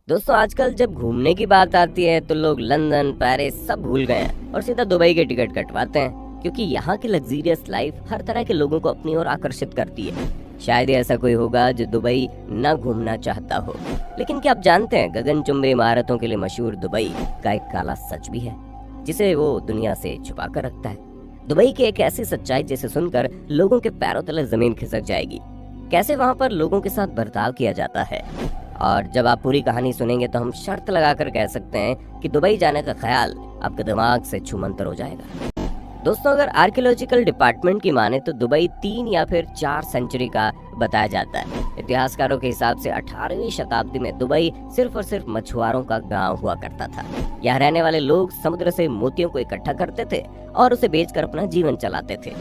दोस्तों आजकल जब घूमने की बात आती है तो लोग लंदन, पेरिस सब भूल गए हैं और सीधा दुबई के टिकट कटवाते हैं क्योंकि यहाँ की लग्जीरियस लाइफ हर तरह के लोगों को अपनी ओर आकर्षित करती है। शायद ही ऐसा कोई होगा जो दुबई न घूमना चाहता हो। लेकिन क्या आप जानते हैं गगनचुंबी इमारतों के लिए मशहूर दुबई का एक काला सच भी है जिसे वो दुनिया से छुपा कर रखता है। दुबई की एक ऐसी सच्चाई जिसे सुनकर लोगों के पैरों तले जमीन खिसक जाएगी। कैसे वहाँ पर लोगों के साथ बर्ताव किया जाता है, और जब आप पूरी कहानी सुनेंगे तो हम शर्त लगाकर कह सकते हैं कि दुबई जाने का ख्याल आपके दिमाग से छूमंतर हो जाएगा। दोस्तों अगर आर्कियोलॉजिकल डिपार्टमेंट की माने तो दुबई 3 या फिर 4 सेंचुरी का बताया जाता है। इतिहासकारों के हिसाब से 18वीं शताब्दी में दुबई सिर्फ और सिर्फ मछुआरों का गांव हुआ करता था। यहाँ रहने वाले लोग समुद्र से मोतियों को इकट्ठा करते थे और उसे बेचकर अपना जीवन चलाते थे।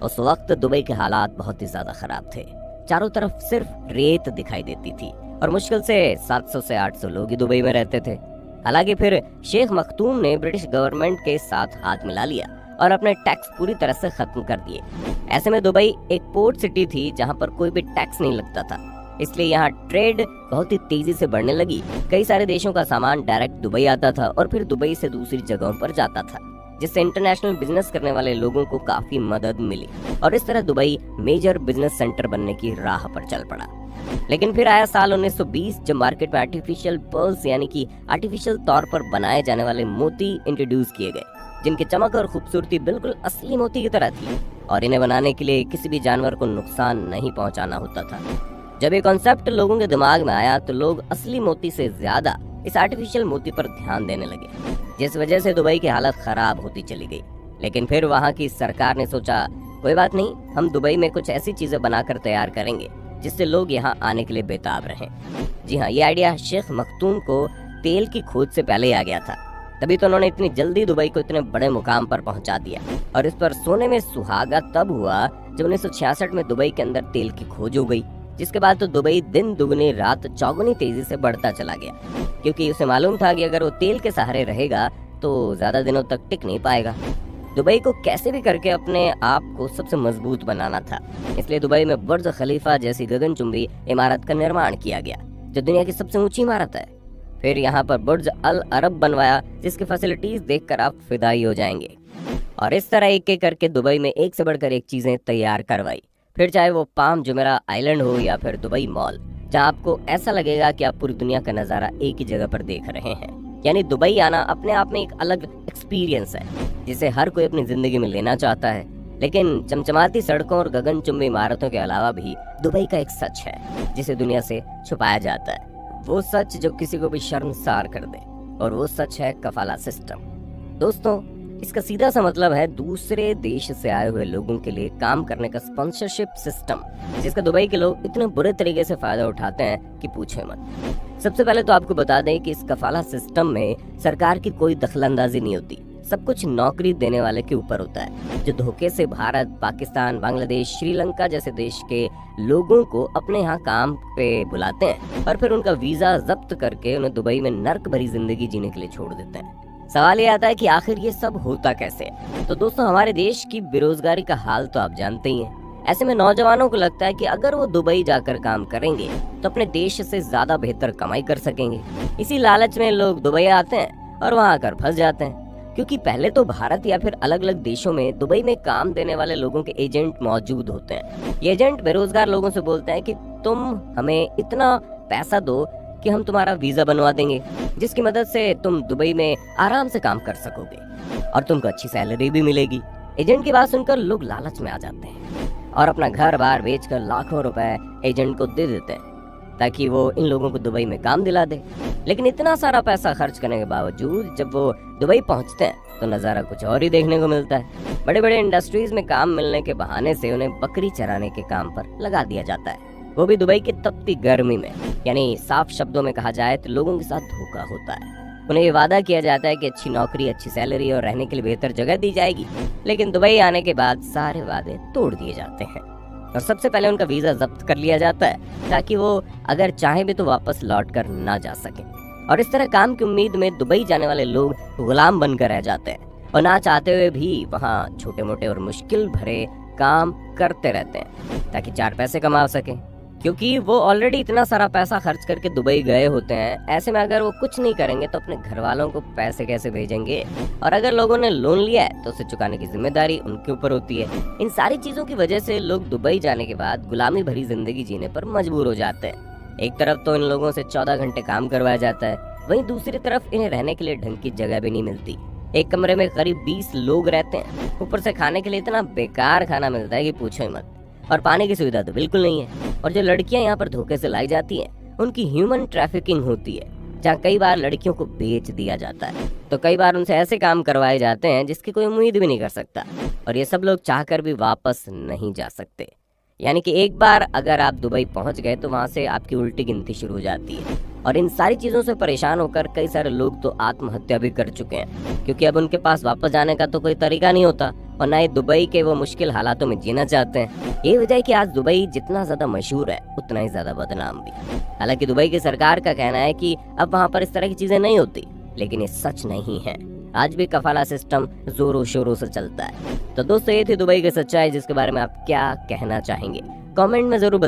उस वक्त दुबई के हालात बहुत ही ज्यादा खराब थे। चारों तरफ सिर्फ रेत दिखाई देती थी और मुश्किल से 700 से 800 लोग ही दुबई में रहते थे। हालांकि फिर शेख मखदूम ने ब्रिटिश गवर्नमेंट के साथ हाथ मिला लिया और अपने टैक्स पूरी तरह से खत्म कर दिए। ऐसे में दुबई एक पोर्ट सिटी थी जहां पर कोई भी टैक्स नहीं लगता था, इसलिए यहाँ ट्रेड बहुत ही तेजी से बढ़ने लगी। कई सारे देशों का सामान डायरेक्ट दुबई आता था और फिर दुबई से दूसरी जगहों पर जाता था, जिससे इंटरनेशनल बिजनेस करने वाले लोगों को काफी मदद मिली और इस तरह दुबई मेजर बिजनेस सेंटर बनने की राह पर चल पड़ा। लेकिन फिर आया साल 1920 जब मार्केट में आर्टिफिशियल पर्ल्स यानी कि आर्टिफिशियल तौर पर बनाए जाने वाले मोती इंट्रोड्यूस किए गए, जिनकी चमक और खूबसूरती बिल्कुल असली मोती की तरह थी और इन्हें बनाने के लिए किसी भी जानवर को नुकसान नहीं पहुंचाना होता था। जब ये कॉन्सेप्ट लोगों के दिमाग में आया तो लोग असली मोती से ज्यादा इस आर्टिफिशियल मोती पर ध्यान देने लगे, जिस वजह से दुबई की हालत खराब होती चली गई। लेकिन फिर वहाँ की सरकार ने सोचा कोई बात नहीं, हम दुबई में कुछ ऐसी चीजें बनाकर तैयार करेंगे जिससे लोग यहाँ आने के लिए बेताब रहें। जी हाँ, ये आइडिया शेख मखदूम को तेल की खोज से पहले ही आ गया था, तभी तो उन्होंने इतनी जल्दी दुबई को इतने बड़े मुकाम पर पहुंचा दिया। और इस पर सोने में सुहागा तब हुआ जब 1966 में दुबई के अंदर तेल की खोज हो गई, जिसके बाद तो दुबई दिन दुगनी रात चौगुनी तेजी से बढ़ता चला गया, क्योंकि उसे मालूम था कि अगर वो तेल के सहारे रहेगा तो ज्यादा दिनों तक टिक नहीं पाएगा। दुबई को कैसे भी करके अपने आप को सबसे मजबूत बनाना था, इसलिए दुबई में बुर्ज खलीफा जैसी गगनचुंबी इमारत का निर्माण किया गया, जो दुनिया की सबसे ऊंची इमारत है। फिर यहाँ पर बुर्ज अल अरब बनवाया, जिसकी फैसिलिटीज देखकर आप फिदाई हो जाएंगे। और इस तरह एक एक करके दुबई में एक से बढ़कर एक चीजें तैयार करवाई। फिर चाहे वो पाम जुमेरा आइलैंड हो या फिर दुबई मॉल, जहाँ आपको ऐसा लगेगा कि आप पूरी दुनिया का नजारा एक ही जगह पर देख रहे हैं। यानी दुबई आना अपने आप में एक अलग एक्सपीरियंस है जिसे हर कोई अपनी जिंदगी में लेना चाहता है। लेकिन चमचमाती सड़कों और गगनचुंबी इमारतों के अलावा भी दुबई का एक सच है जिसे दुनिया से छुपाया जाता है। वो सच जो किसी को भी शर्मसार कर दे, और वो सच है कफाला सिस्टम। दोस्तों इसका सीधा सा मतलब है दूसरे देश से आए हुए लोगों के लिए काम करने का स्पॉन्सरशिप सिस्टम, जिसका दुबई के लोग इतने बुरे तरीके से फायदा उठाते हैं कि पूछे मत। सबसे पहले तो आपको बता दें कि इस कफाला सिस्टम में सरकार की कोई दखलंदाजी नहीं होती। सब कुछ नौकरी देने वाले के ऊपर होता है, जो धोखे से भारत, पाकिस्तान, बांग्लादेश, श्रीलंका जैसे देश के लोगों को अपने यहाँ काम पे बुलाते हैं और फिर उनका वीजा जब्त करके उन्हें दुबई में नर्क भरी जिंदगी जीने के लिए छोड़ देते हैं। सवाल ये आता है कि आखिर ये सब होता कैसे? तो दोस्तों हमारे देश की बेरोजगारी का हाल तो आप जानते ही हैं। ऐसे में नौजवानों को लगता है कि अगर वो दुबई जाकर काम करेंगे तो अपने देश से ज्यादा बेहतर कमाई कर सकेंगे। इसी लालच में लोग दुबई आते हैं और वहाँ आकर फंस जाते हैं, क्योंकि पहले तो भारत या फिर अलग अलग देशों में दुबई में काम देने वाले लोगों के एजेंट मौजूद होते हैं। ये एजेंट बेरोजगार लोगों से बोलते हैं कि तुम हमें इतना पैसा दो कि हम तुम्हारा वीजा बनवा देंगे, जिसकी मदद से तुम दुबई में आराम से काम कर सकोगे और तुमको अच्छी सैलरी भी मिलेगी। एजेंट की बात सुनकर लोग लालच में आ जाते हैं और अपना घर बार बेचकर लाखों रुपए एजेंट को दे देते हैं ताकि वो इन लोगों को दुबई में काम दिला दे। लेकिन इतना सारा पैसा खर्च करने के बावजूद जब वो दुबई पहुंचते हैं तो नज़ारा कुछ और ही देखने को मिलता है। बड़े बड़े इंडस्ट्रीज में काम मिलने के बहाने से उन्हें बकरी चराने के काम पर लगा दिया जाता है, वो भी दुबई की तपती गर्मी में। यानी साफ शब्दों में कहा जाए तो लोगों के साथ धोखा होता है। उन्हें ये वादा किया जाता है कि अच्छी नौकरी, अच्छी सैलरी और रहने के लिए बेहतर जगह दी जाएगी, लेकिन दुबई आने के बाद सारे वादे तोड़ दिए जाते हैं और सबसे पहले उनका वीजा जब्त कर लिया जाता है ताकि वो अगर चाहे भी तो वापस लौट कर ना जा सके। और इस तरह काम की उम्मीद में दुबई जाने वाले लोग गुलाम बनकर रह जाते हैं और ना चाहते हुए भी वहाँ छोटे मोटे और मुश्किल भरे काम करते रहते हैं ताकि 4 पैसे कमा सके। क्योंकि वो ऑलरेडी इतना सारा पैसा खर्च करके दुबई गए होते हैं। ऐसे में अगर वो कुछ नहीं करेंगे तो अपने घर वालों को पैसे कैसे भेजेंगे, और अगर लोगों ने लोन लिया है तो उसे चुकाने की जिम्मेदारी उनके ऊपर होती है। इन सारी चीजों की वजह से लोग दुबई जाने के बाद गुलामी भरी जिंदगी जीने पर मजबूर हो जाते हैं। एक तरफ तो इन लोगों से 14 घंटे काम करवाया जाता है, वहीं दूसरी तरफ इन्हें रहने के लिए ढंग की जगह भी नहीं मिलती। एक कमरे में करीब 20 लोग रहते हैं, ऊपर से खाने के लिए इतना बेकार खाना मिलता है कि पूछो ही मत, और पानी की सुविधा तो बिल्कुल नहीं है। और जो लड़कियां यहाँ पर धोखे से लाई जाती हैं, उनकी ह्यूमन ट्रैफिकिंग होती है, जहाँ कई बार लड़कियों को बेच दिया जाता है। तो कई बार उनसे ऐसे काम करवाए जाते हैं जिसकी कोई उम्मीद भी नहीं कर सकता, और ये सब लोग चाहकर भी वापस नहीं जा सकते। यानी कि एक बार अगर आप दुबई पहुंच गए तो वहां से आपकी उल्टी गिनती शुरू हो जाती है। और इन सारी चीजों से परेशान होकर कई सारे लोग तो आत्महत्या भी कर चुके हैं, क्योंकि अब उनके पास वापस जाने का तो कोई तरीका नहीं होता, और ना ही दुबई के वो मुश्किल हालातों में जीना चाहते हैं। ये वजह है कि आज दुबई जितना ज्यादा मशहूर है उतना ही ज्यादा बदनाम भी। हालांकि दुबई की सरकार का कहना है कि अब वहाँ पर इस तरह की चीजें नहीं होती, लेकिन ये सच नहीं है। आज भी कफाला सिस्टम जोरों शोरों से चलता है। तो दोस्तों, ये थी दुबई की सच्चाई, जिसके बारे में आप क्या कहना चाहेंगे कमेंट में जरूर